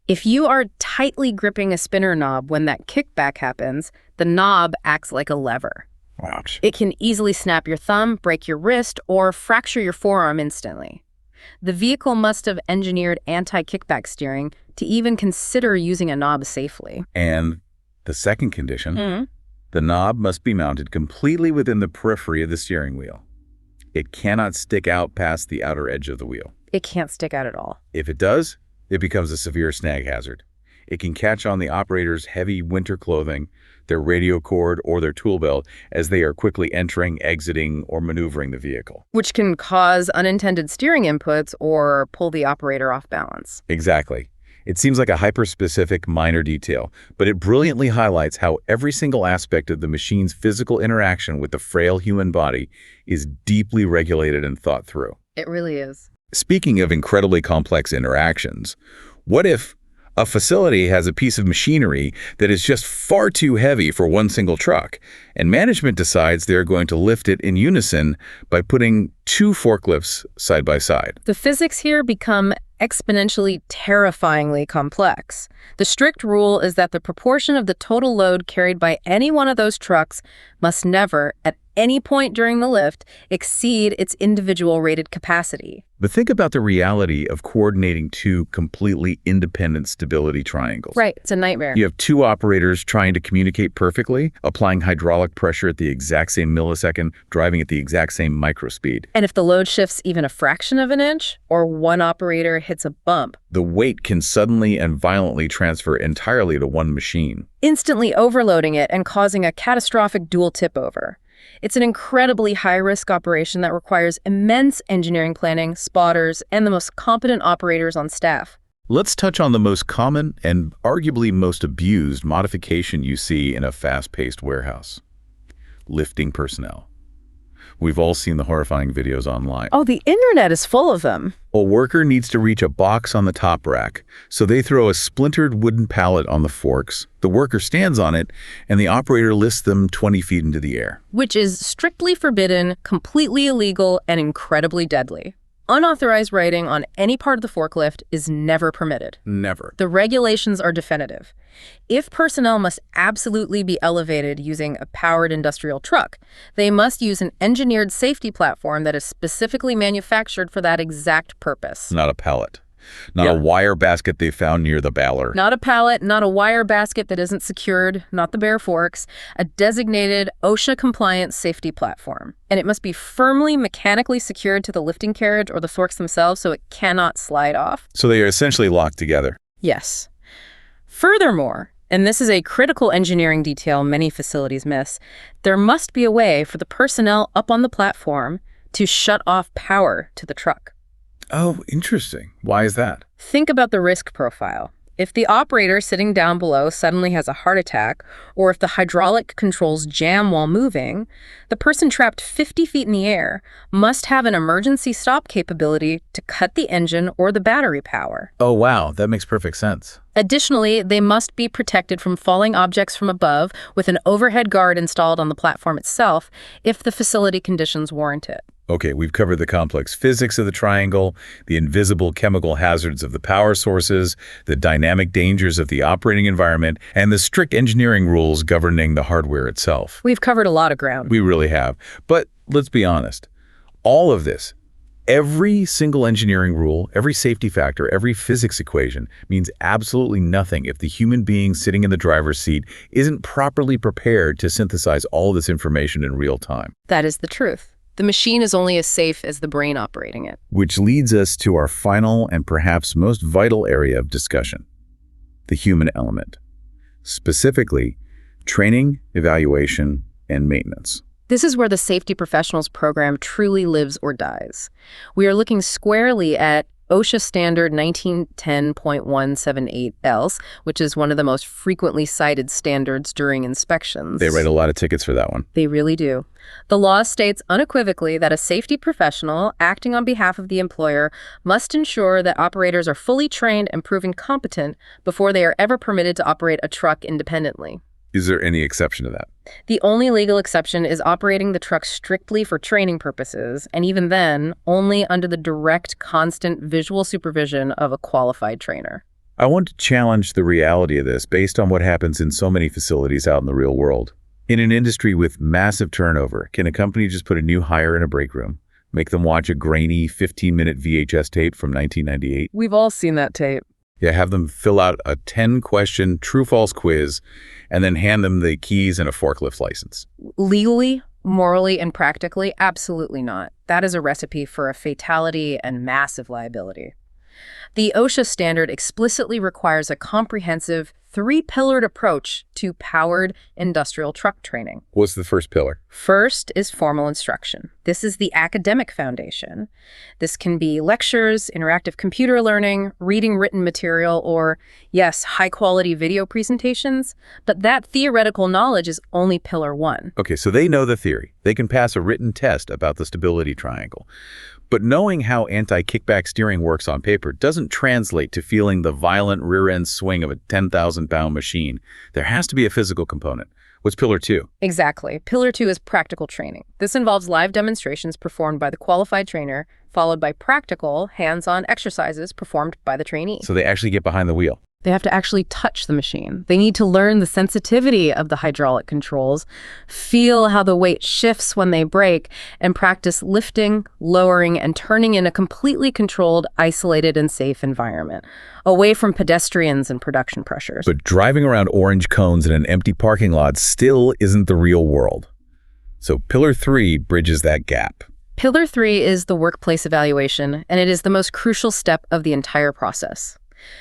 If you are tightly gripping a spinner knob when that kickback happens, the knob acts like a lever. Ouch. It can easily snap your thumb, break your wrist, or fracture your forearm instantly. The vehicle must have engineered anti-kickback steering to even consider using a knob safely. And the second condition, the knob must be mounted completely within the periphery of the steering wheel. It cannot stick out past the outer edge of the wheel. It can't stick out at all. If it does, it becomes a severe snag hazard. It can catch on the operator's heavy winter clothing, their radio cord, or their tool belt as they are quickly entering, exiting, or maneuvering the vehicle. Which can cause unintended steering inputs or pull the operator off balance. Exactly. It seems like a hyper-specific minor detail, but it brilliantly highlights how every single aspect of the machine's physical interaction with the frail human body is deeply regulated and thought through. It really is. Speaking of incredibly complex interactions, what if a facility has a piece of machinery that is just far too heavy for one single truck, and management decides they're going to lift it in unison by putting two forklifts side by side? The physics here become exponentially terrifyingly complex. The strict rule is that the proportion of the total load carried by any one of those trucks must never, at any point during the lift, exceed its individual rated capacity. But think about the reality of coordinating two completely independent stability triangles. Right, it's a nightmare. You have two operators trying to communicate perfectly, applying hydraulic pressure at the exact same millisecond, driving at the exact same microspeed. And if the load shifts even a fraction of an inch, or one operator hits a bump, the weight can suddenly and violently transfer entirely to one machine, instantly overloading it and causing a catastrophic dual tip-over. It's an incredibly high-risk operation that requires immense engineering planning, spotters, and the most competent operators on staff. Let's touch on the most common and arguably most abused modification you see in a fast-paced warehouse: lifting personnel. We've all seen the horrifying videos online. Oh, the internet is full of them. A worker needs to reach a box on the top rack, so they throw a splintered wooden pallet on the forks. The worker stands on it, and the operator lifts them 20 feet into the air. Which is strictly forbidden, completely illegal, and incredibly deadly. Unauthorized riding on any part of the forklift is never permitted. Never. The regulations are definitive. If personnel must absolutely be elevated using a powered industrial truck, they must use an engineered safety platform that is specifically manufactured for that exact purpose. Not a pallet. Not a wire basket they found near the baler. Not a pallet, not a wire basket that isn't secured, not the bare forks. A designated OSHA-compliant safety platform. And it must be firmly mechanically secured to the lifting carriage or the forks themselves so it cannot slide off. So they are essentially locked together. Yes. Furthermore, and this is a critical engineering detail many facilities miss, there must be a way for the personnel up on the platform to shut off power to the truck. Oh, interesting. Why is that? Think about the risk profile. If the operator sitting down below suddenly has a heart attack, or if the hydraulic controls jam while moving, the person trapped 50 feet in the air must have an emergency stop capability to cut the engine or the battery power. Oh, wow. That makes perfect sense. Additionally, they must be protected from falling objects from above with an overhead guard installed on the platform itself if the facility conditions warrant it. Okay, we've covered the complex physics of the triangle, the invisible chemical hazards of the power sources, the dynamic dangers of the operating environment, and the strict engineering rules governing the hardware itself. We've covered a lot of ground. We really have. But let's be honest. All of this, every single engineering rule, every safety factor, every physics equation means absolutely nothing if the human being sitting in the driver's seat isn't properly prepared to synthesize all this information in real time. That is the truth. The machine is only as safe as the brain operating it. Which leads us to our final and perhaps most vital area of discussion, the human element. Specifically, training, evaluation, and maintenance. This is where the safety professionals program truly lives or dies. We are looking squarely at OSHA standard 1910.178 else, which is one of the most frequently cited standards during inspections. They write a lot of tickets for that one. They really do. The law states unequivocally that a safety professional acting on behalf of the employer must ensure that operators are fully trained and proven competent before they are ever permitted to operate a truck independently. Is there any exception to that? The only legal exception is operating the truck strictly for training purposes, and even then, only under the direct, constant visual supervision of a qualified trainer. I want to challenge the reality of this based on what happens in so many facilities out in the real world. In an industry with massive turnover, can a company just put a new hire in a break room, make them watch a grainy 15-minute VHS tape from 1998? We've all seen that tape. Yeah, have them fill out a 10-question true-false quiz and then hand them the keys and a forklift license. Legally, morally, and practically, absolutely not. That is a recipe for a fatality and massive liability. The OSHA standard explicitly requires a comprehensive, three-pillared approach to powered industrial truck training. What's the first pillar? First is formal instruction. This is the academic foundation. This can be lectures, interactive computer learning, reading written material, or, yes, high-quality video presentations. But that theoretical knowledge is only pillar one. Okay, so they know the theory. They can pass a written test about the stability triangle. But knowing how anti-kickback steering works on paper doesn't translate to feeling the violent rear-end swing of a 10,000-pound machine. There has to be a physical component. What's pillar two? Exactly. Pillar two is practical training. This involves live demonstrations performed by the qualified trainer, followed by practical, hands-on exercises performed by the trainee. So they actually get behind the wheel. They have to actually touch the machine. They need to learn the sensitivity of the hydraulic controls, feel how the weight shifts when they brake, and practice lifting, lowering, and turning in a completely controlled, isolated, and safe environment, away from pedestrians and production pressures. But driving around orange cones in an empty parking lot still isn't the real world. So pillar three bridges that gap. Pillar three is the workplace evaluation, and it is the most crucial step of the entire process.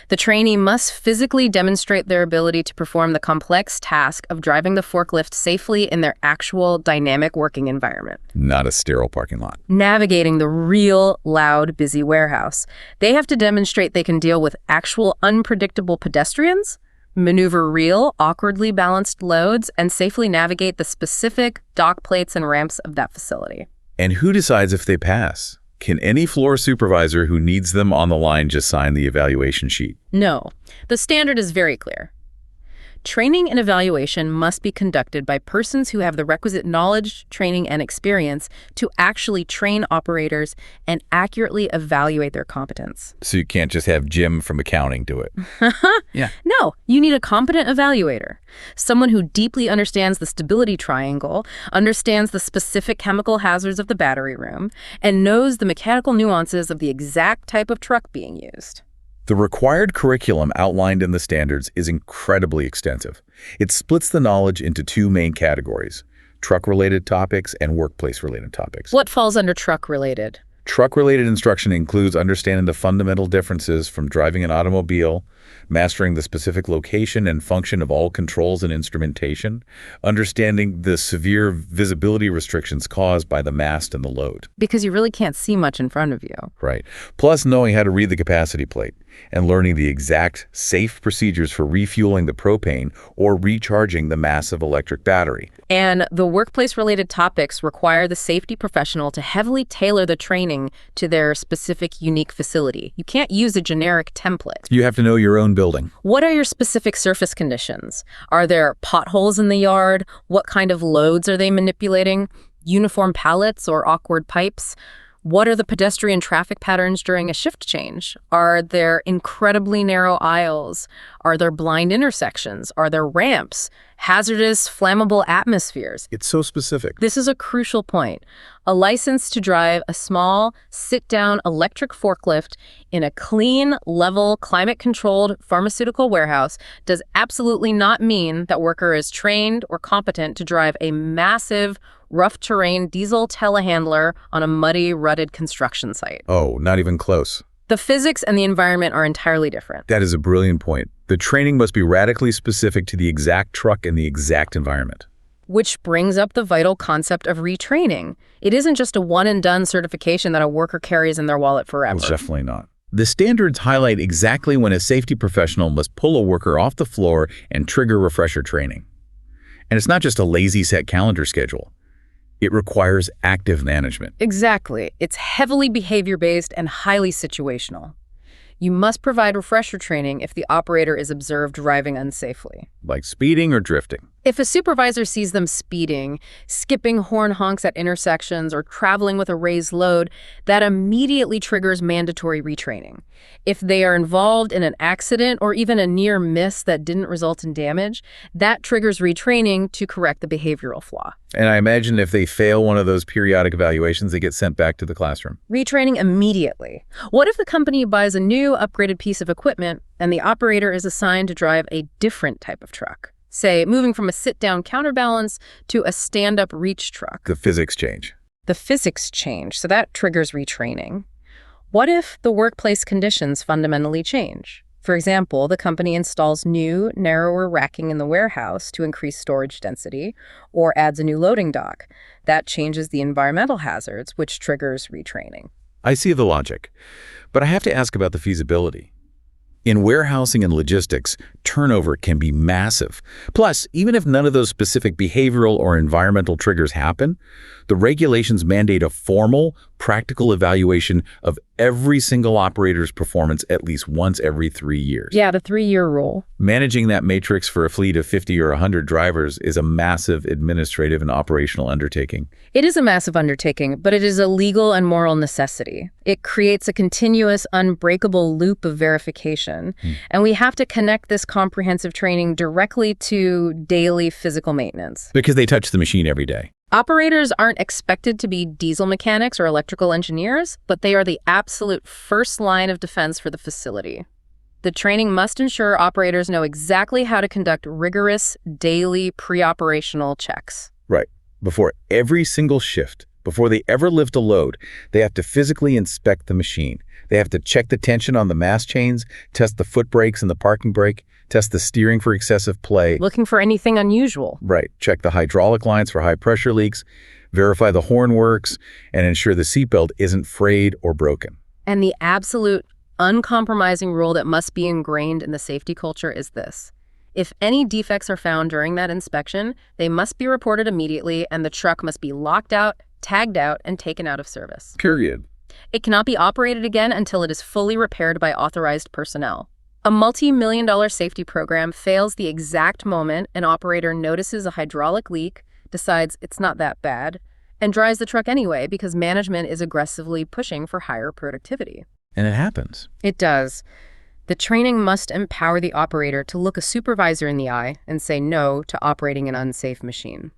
The trainee must physically demonstrate their ability to perform the complex task of driving the forklift safely in their actual dynamic working environment. Not a sterile parking lot. Navigating the real, loud, busy warehouse. They have to demonstrate they can deal with actual unpredictable pedestrians, maneuver real, awkwardly balanced loads, and safely navigate the specific dock plates and ramps of that facility. And who decides if they pass? Can any floor supervisor who needs them on the line just sign the evaluation sheet? No. The standard is very clear. Training and evaluation must be conducted by persons who have the requisite knowledge, training, and experience to actually train operators and accurately evaluate their competence. So you can't just have Jim from accounting do it. Yeah. No, you need a competent evaluator. Someone who deeply understands the stability triangle, understands the specific chemical hazards of the battery room, and knows the mechanical nuances of the exact type of truck being used. The required curriculum outlined in the standards is incredibly extensive. It splits the knowledge into two main categories: truck-related topics and workplace-related topics. What falls under truck-related? Truck-related instruction includes understanding the fundamental differences from driving an automobile, mastering the specific location and function of all controls and instrumentation, understanding the severe visibility restrictions caused by the mast and the load. Because you really can't see much in front of you. Right. Plus knowing how to read the capacity plate and learning the exact safe procedures for refueling the propane or recharging the massive electric battery. And the workplace-related topics require the safety professional to heavily tailor the training to their specific, unique facility. You can't use a generic template. You have to know your own building. What are your specific surface conditions? Are there potholes in the yard? What kind of loads are they manipulating? Uniform pallets or awkward pipes? What are the pedestrian traffic patterns during a shift change? Are there incredibly narrow aisles? Are there blind intersections? Are there ramps? hazardous, flammable atmospheres. It's so specific. This is a crucial point. A license to drive a small, sit-down electric forklift in a clean, level, climate-controlled pharmaceutical warehouse does absolutely not mean that worker is trained or competent to drive a massive, rough-terrain diesel telehandler on a muddy, rutted construction site. Oh, not even close. The physics and the environment are entirely different. That is a brilliant point. The training must be radically specific to the exact truck and the exact environment. Which brings up the vital concept of retraining. It isn't just a one-and-done certification that a worker carries in their wallet forever. It's definitely not. The standards highlight exactly when a safety professional must pull a worker off the floor and trigger refresher training. And it's not just a lazy set calendar schedule. It requires active management. Exactly. It's heavily behavior-based and highly situational. You must provide refresher training if the operator is observed driving unsafely. Like speeding or drifting. If a supervisor sees them speeding, skipping horn honks at intersections, or traveling with a raised load, that immediately triggers mandatory retraining. If they are involved in an accident or even a near miss that didn't result in damage, that triggers retraining to correct the behavioral flaw. And I imagine if they fail one of those periodic evaluations, they get sent back to the classroom. Retraining immediately. What if the company buys a new, upgraded piece of equipment and the operator is assigned to drive a different type of truck? Say, moving from a sit-down counterbalance to a stand-up reach truck. The physics change. The physics change, so that triggers retraining. What if the workplace conditions fundamentally change? For example, the company installs new, narrower racking in the warehouse to increase storage density, or adds a new loading dock. That changes the environmental hazards, which triggers retraining. I see the logic, but I have to ask about the feasibility. In warehousing and logistics, turnover can be massive. Plus, even if none of those specific behavioral or environmental triggers happen, the regulations mandate a formal, practical evaluation of every single operator's performance at least once every 3 years. Yeah, the 3-year rule. Managing that matrix for a fleet of 50 or 100 drivers is a massive administrative and operational undertaking. It is a massive undertaking, but it is a legal and moral necessity. It creates a continuous, unbreakable loop of verification, and we have to connect this comprehensive training directly to daily physical maintenance. Because they touch the machine every day. Operators aren't expected to be diesel mechanics or electrical engineers, but they are the absolute first line of defense for the facility. The training must ensure operators know exactly how to conduct rigorous, daily, pre-operational checks. Right. Before every single shift, before they ever lift a load, they have to physically inspect the machine. They have to check the tension on the mast chains, test the foot brakes and the parking brake, test the steering for excessive play. Looking for anything unusual. Right. Check the hydraulic lines for high pressure leaks, verify the horn works, and ensure the seatbelt isn't frayed or broken. And the absolute, uncompromising rule that must be ingrained in the safety culture is this. If any defects are found during that inspection, they must be reported immediately and the truck must be locked out, tagged out, and taken out of service. Period. It cannot be operated again until it is fully repaired by authorized personnel. A multi-million-dollar safety program fails the exact moment an operator notices a hydraulic leak, decides it's not that bad, and drives the truck anyway because management is aggressively pushing for higher productivity. And it happens. It does. The training must empower the operator to look a supervisor in the eye and say no to operating an unsafe machine.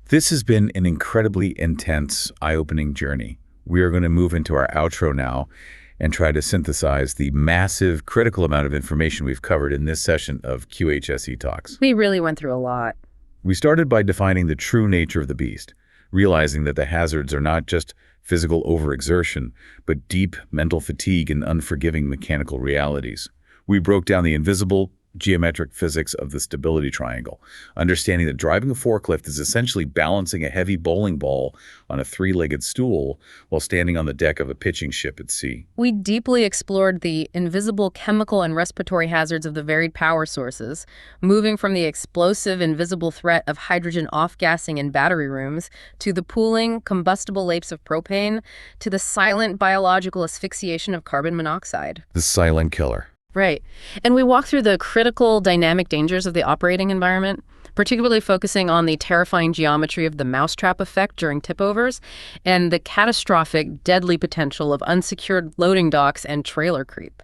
This has been an incredibly intense, eye-opening journey. We are going to move into our outro now and try to synthesize the massive, critical amount of information we've covered in this session of QHSE Talks. We really went through a lot. We started by defining the true nature of the beast, realizing that the hazards are not just physical overexertion, but deep mental fatigue and unforgiving mechanical realities. We broke down the invisible, geometric physics of the stability triangle, understanding that driving a forklift is essentially balancing a heavy bowling ball on a 3-legged stool while standing on the deck of a pitching ship at sea. We deeply explored the invisible chemical and respiratory hazards of the varied power sources, moving from the explosive, invisible threat of hydrogen off-gassing in battery rooms to the pooling, combustible lapse of propane to the silent biological asphyxiation of carbon monoxide. The silent killer. Right. And we walk through the critical dynamic dangers of the operating environment, particularly focusing on the terrifying geometry of the mousetrap effect during tipovers and the catastrophic, deadly potential of unsecured loading docks and trailer creep.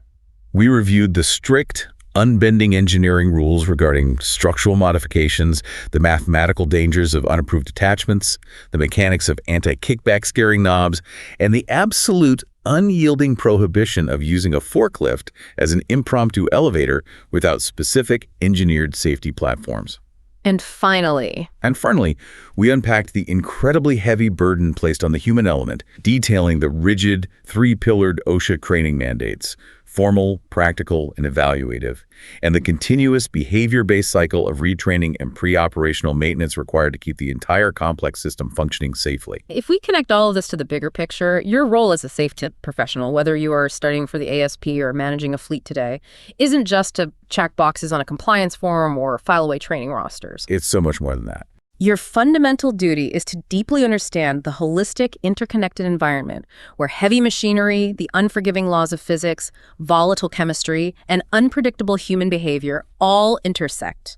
We reviewed the strict, unbending engineering rules regarding structural modifications, the mathematical dangers of unapproved attachments, the mechanics of anti-kickback steering knobs, and the absolute unyielding prohibition of using a forklift as an impromptu elevator without specific engineered safety platforms. And finally, we unpacked the incredibly heavy burden placed on the human element, detailing the rigid, three-pillared OSHA training mandates, formal, practical, and evaluative, and the continuous behavior-based cycle of retraining and pre-operational maintenance required to keep the entire complex system functioning safely. if we connect all of this to the bigger picture, your role as a safety professional, whether you are studying for the ASP or managing a fleet today, isn't just to check boxes on a compliance form or file away training rosters. It's so much more than that. Your fundamental duty is to deeply understand the holistic, interconnected environment where heavy machinery, the unforgiving laws of physics, volatile chemistry, and unpredictable human behavior all intersect.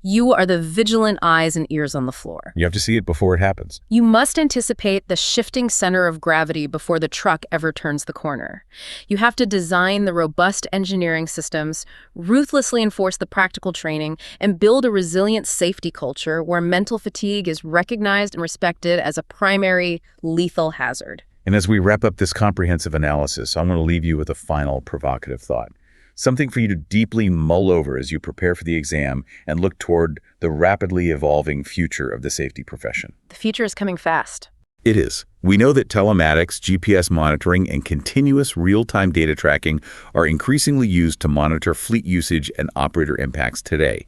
You are the vigilant eyes and ears on the floor. You have to see it before it happens. You must anticipate the shifting center of gravity before the truck ever turns the corner. You have to design the robust engineering systems, ruthlessly enforce the practical training, and build a resilient safety culture where mental fatigue is recognized and respected as a primary lethal hazard. And as we wrap up this comprehensive analysis, I'm going to leave you with a final provocative thought. Something for you to deeply mull over as you prepare for the exam and look toward the rapidly evolving future of the safety profession. The future is coming fast. It is. We know that telematics, GPS monitoring, and continuous real-time data tracking are increasingly used to monitor fleet usage and operator impacts today.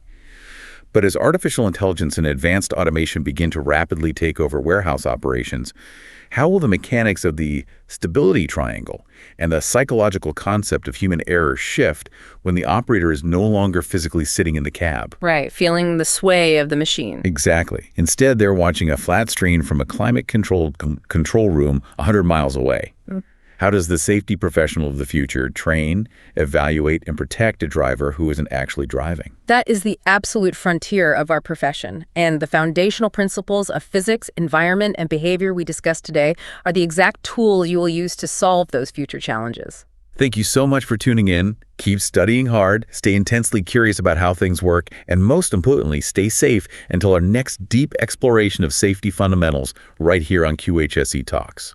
But as artificial intelligence and advanced automation begin to rapidly take over warehouse operations, how will the mechanics of the stability triangle and the psychological concept of human error shift when the operator is no longer physically sitting in the cab? Right, feeling the sway of the machine. Exactly. Instead, they're watching a flat screen from a climate-controlled control room 100 miles away. How does the safety professional of the future train, evaluate, and protect a driver who isn't actually driving? That is the absolute frontier of our profession, and the foundational principles of physics, environment, and behavior we discussed today are the exact tools you will use to solve those future challenges. Thank you so much for tuning in. Keep studying hard, stay intensely curious about how things work, and most importantly, stay safe until our next deep exploration of safety fundamentals right here on QHSE Talks.